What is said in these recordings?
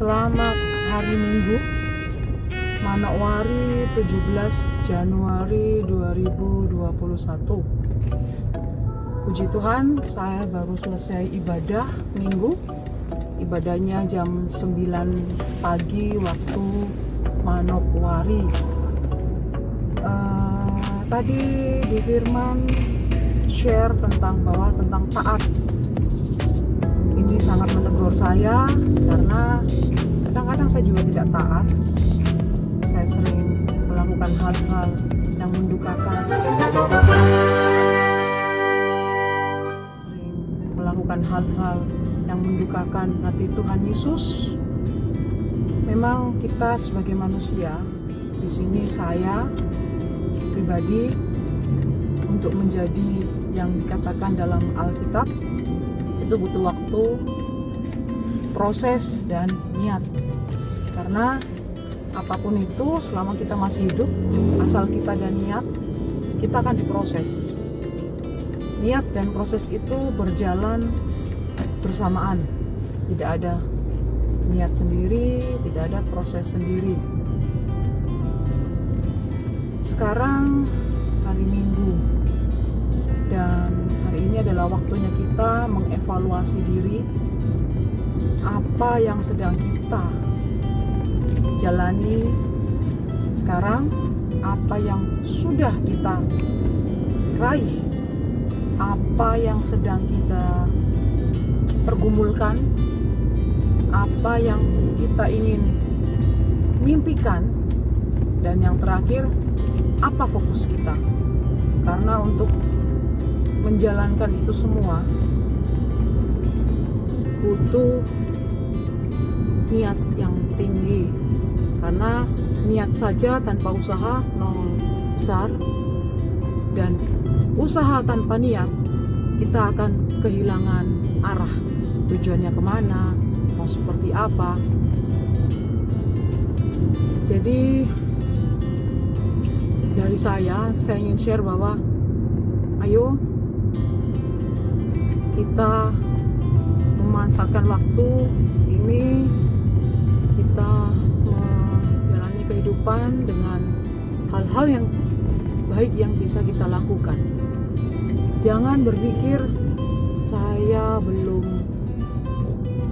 Selamat hari Minggu, Manokwari 17 Januari 2021. Puji Tuhan, saya baru selesai ibadah Minggu. Ibadahnya jam 9 pagi waktu Manokwari. Tadi di firman share tentang taat. Ini sangat menegur saya karena kadang-kadang saya juga tidak taat. Saya sering melakukan hal-hal yang mendukakan. Hati Tuhan Yesus. Memang kita sebagai manusia, di sini saya pribadi, untuk menjadi yang dikatakan dalam Alkitab itu butuh waktu, proses, dan niat. Karena apapun itu, selama kita masih hidup, asal kita ada niat, kita akan diproses. Niat dan proses itu berjalan bersamaan. Tidak ada niat sendiri, tidak ada proses sendiri. Sekarang hari Minggu, dan hari ini adalah waktunya kita mengevaluasi diri. Apa yang sedang kita jalani sekarang, apa yang sudah kita raih, apa yang sedang kita pergumulkan, apa yang kita ingin mimpikan, dan yang terakhir, apa fokus kita. Karena untuk menjalankan itu semua butuh niat yang tinggi. Karena niat saja tanpa usaha nol besar, dan usaha tanpa niat kita akan kehilangan arah, tujuannya kemana, mau seperti apa. Jadi dari saya ingin share bahwa ayo kita memanfaatkan waktu ini, kita menjalani kehidupan dengan hal-hal yang baik yang bisa kita lakukan. Jangan berpikir saya belum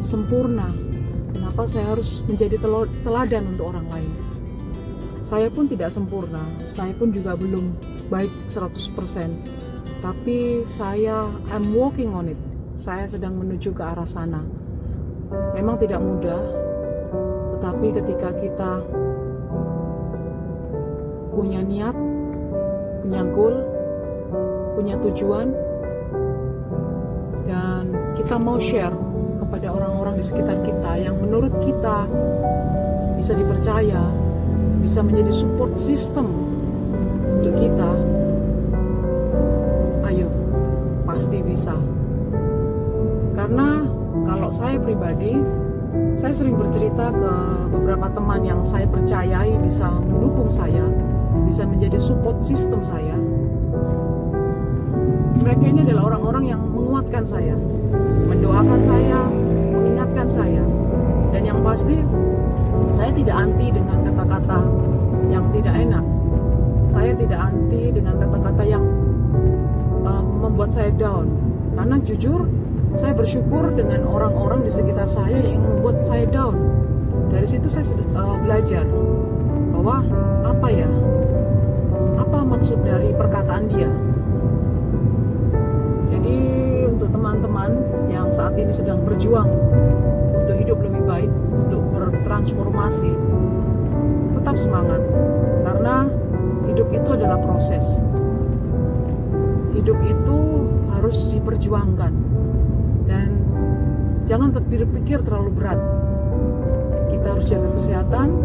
sempurna, kenapa saya harus menjadi teladan untuk orang lain. Saya pun tidak sempurna, saya pun juga belum baik 100%. Tapi I'm working on it. Saya sedang menuju ke arah sana. Memang tidak mudah, tetapi ketika kita punya niat, punya goal, punya tujuan, dan kita mau share kepada orang-orang di sekitar kita yang menurut kita bisa dipercaya, bisa menjadi support system untuk kita, ayo, pasti bisa. Karena kalau saya pribadi, saya sering bercerita ke beberapa teman yang saya percayai bisa mendukung saya, bisa menjadi support system saya. Mereka ini adalah orang-orang yang menguatkan saya, mendoakan saya, mengingatkan saya. Dan yang pasti, saya tidak anti dengan kata-kata yang tidak enak. Saya tidak anti dengan kata-kata yang membuat saya down. Karena jujur, saya bersyukur dengan orang-orang di sekitar saya yang membuat saya down. Dari situ saya belajar bahwa apa maksud dari perkataan dia. Jadi untuk teman-teman yang saat ini sedang berjuang untuk hidup lebih baik, untuk bertransformasi, tetap semangat. Karena hidup itu adalah proses. Hidup itu harus diperjuangkan. Dan jangan berpikir terlalu berat. Kita harus jaga kesehatan.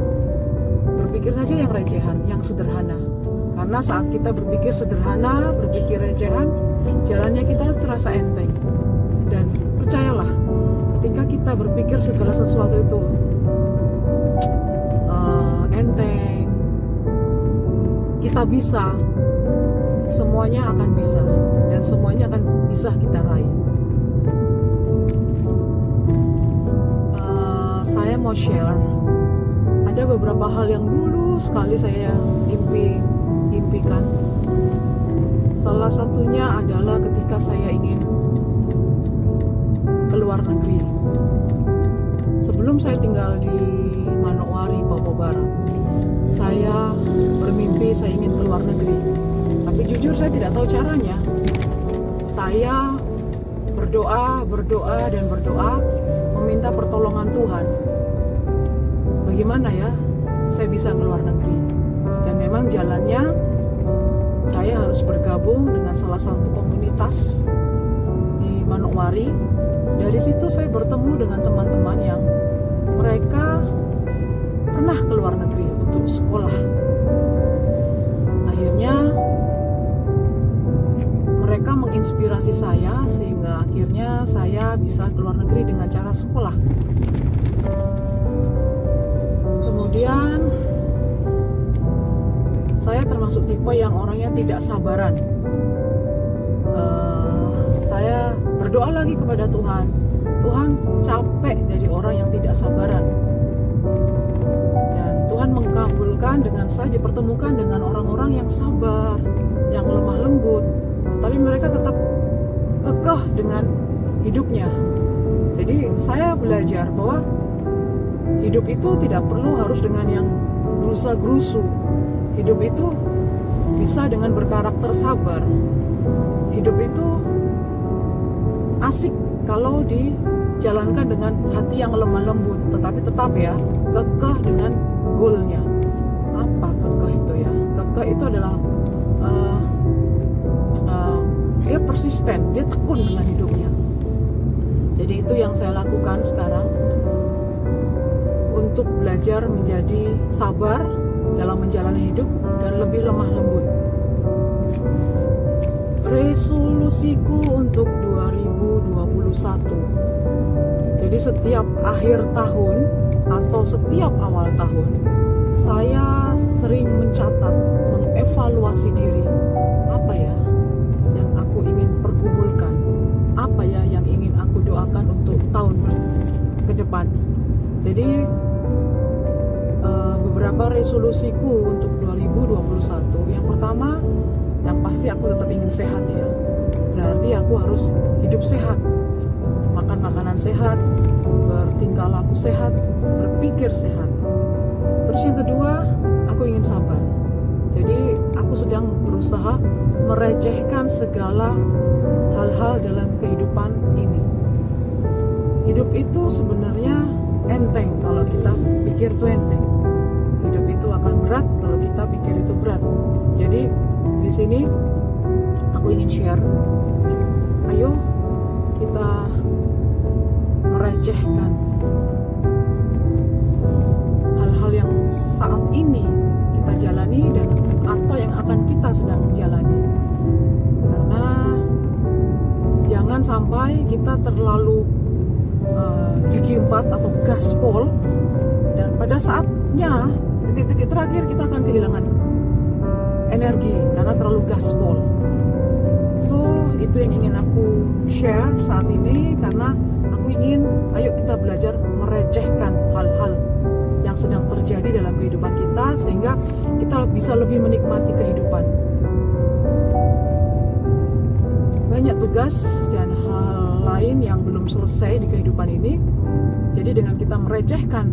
Berpikir saja yang recehan, yang sederhana. Karena saat kita berpikir sederhana, berpikir recehan, jalannya kita terasa enteng. Dan percayalah, ketika kita berpikir segala sesuatu itu enteng, kita bisa, semuanya akan bisa, dan semuanya akan bisa kita raih. Saya mau share, ada beberapa hal yang dulu sekali saya impikan. Salah satunya adalah ketika saya ingin ke luar negeri. Sebelum saya tinggal di Manokwari, Papua Barat, saya bermimpi saya ingin ke luar negeri. Tapi jujur saya tidak tahu caranya. Saya berdoa, meminta pertolongan Tuhan. Bagaimana ya saya bisa ke luar negeri? Dan memang jalannya saya harus bergabung dengan salah satu komunitas di Manokwari. Dari situ saya bertemu dengan teman-teman yang mereka pernah ke luar negeri untuk sekolah. Akhirnya mereka menginspirasi saya sehingga akhirnya saya bisa ke luar negeri dengan cara sekolah. Kemudian saya termasuk tipe yang orangnya tidak sabaran. Saya berdoa lagi kepada Tuhan. Tuhan, capek jadi orang yang tidak sabaran. Dan Tuhan mengabulkan dengan saya dipertemukan dengan orang-orang yang sabar, yang lemah lembut, tapi mereka tetap kekeh dengan hidupnya. Jadi saya belajar bahwa hidup itu tidak perlu harus dengan yang gerusa-gerusu. Hidup itu bisa dengan berkarakter sabar. Hidup itu asik kalau dijalankan dengan hati yang lemah lembut, tetapi tetap ya kekeh dengan goalnya. Apa kekeh itu ya? Kekeh itu adalah dia persisten, dia tekun dengan hidupnya. Jadi itu yang saya lakukan sekarang untuk belajar menjadi sabar dalam menjalani hidup dan lebih lemah lembut. Resolusiku untuk 2021. Jadi setiap akhir tahun atau setiap awal tahun, saya sering mencatat, mengevaluasi diri. Apa ya yang aku ingin pergumulkan? Apa ya yang ingin aku doakan untuk tahun ke depan? Jadi beberapa resolusiku untuk 2021. Yang pertama, yang pasti aku tetap ingin sehat ya. Berarti aku harus hidup sehat, makan makanan sehat, bertingkah laku sehat, berpikir sehat. Terus yang kedua, aku ingin sabar. Jadi aku sedang berusaha merecehkan segala hal-hal dalam kehidupan ini. Hidup itu sebenarnya enteng kalau kita pikir itu enteng. Hidup itu akan berat kalau kita pikir itu berat. Jadi di sini aku ingin share, ayo kita merecehkan hal-hal yang saat ini kita jalani dan atau yang akan kita sedang jalani. Karena jangan sampai kita terlalu gigi empat atau gaspol, dan pada saatnya detik-detik terakhir kita akan kehilangan energi karena terlalu gaspol. So itu yang ingin aku share saat ini, karena aku ingin ayo kita belajar merecehkan hal-hal yang sedang terjadi dalam kehidupan kita sehingga kita bisa lebih menikmati kehidupan. Banyak tugas dan hal lain yang belum selesai di kehidupan ini. Jadi dengan kita merecehkan